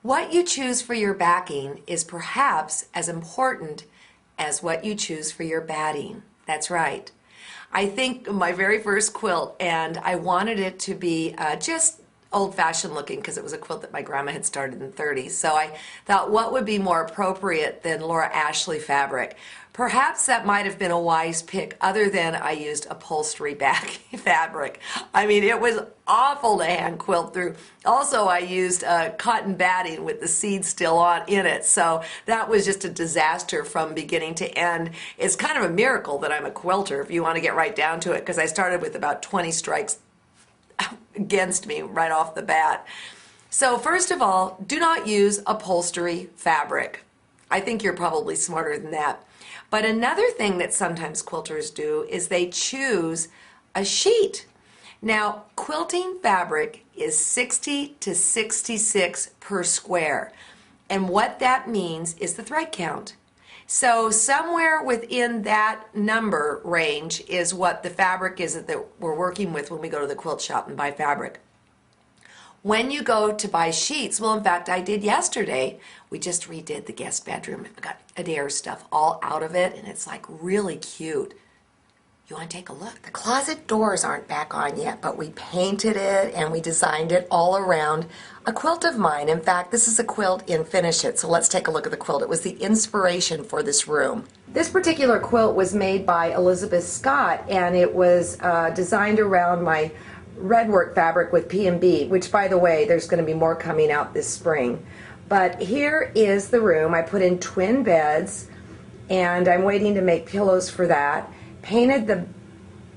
What you choose for your backing is perhaps as important as what you choose for your batting. That's right. I think my very first quilt, and I wanted it to be just old-fashioned looking because it was a quilt that my grandma had started in the 30s. So I thought, what would be more appropriate than Laura Ashley fabric? Perhaps that might have been a wise pick, other than I used upholstery back fabric. I mean, it was awful to hand quilt through. Also, I used cotton batting with the seeds still on in it, so that was just a disaster from beginning to end. It's kind of a miracle that I'm a quilter, if you want to get right down to it, because I started with about 20 strikes against me right off the bat. So first of all, do not use upholstery fabric. I think you're probably smarter than that. But another thing that sometimes quilters do is they choose a sheet. Now, quilting fabric is 60 to 66 per square. And what that means is the thread count. So somewhere within that number range is what the fabric is that we're working with when we go to the quilt shop and buy fabric. When you go to buy sheets, well, in fact, I did yesterday. We just redid the guest bedroom. I got Adair stuff all out of it, and it's like really cute. You want to take a look? The closet doors aren't back on yet, but we painted it and we designed it all around a quilt of mine. In fact, this is a quilt in Finish It, so let's take a look at the quilt. It was the inspiration for this room. This particular quilt was made by Elizabeth Scott, and it was designed around my redwork fabric with P&B, which, by the way, there's going to be more coming out this spring. But here is the room. I put in twin beds, and I'm waiting to make pillows for that. Painted the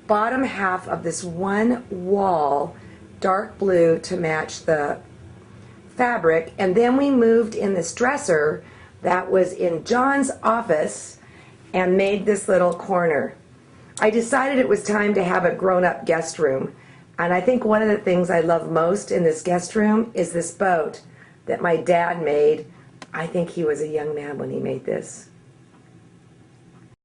bottom half of this one wall dark blue to match the fabric, and then we moved in this dresser that was in John's office and made this little corner. I decided it was time to have a grown-up guest room. And I think one of the things I love most in this guest room is this boat that my dad made. I think he was a young man when he made this.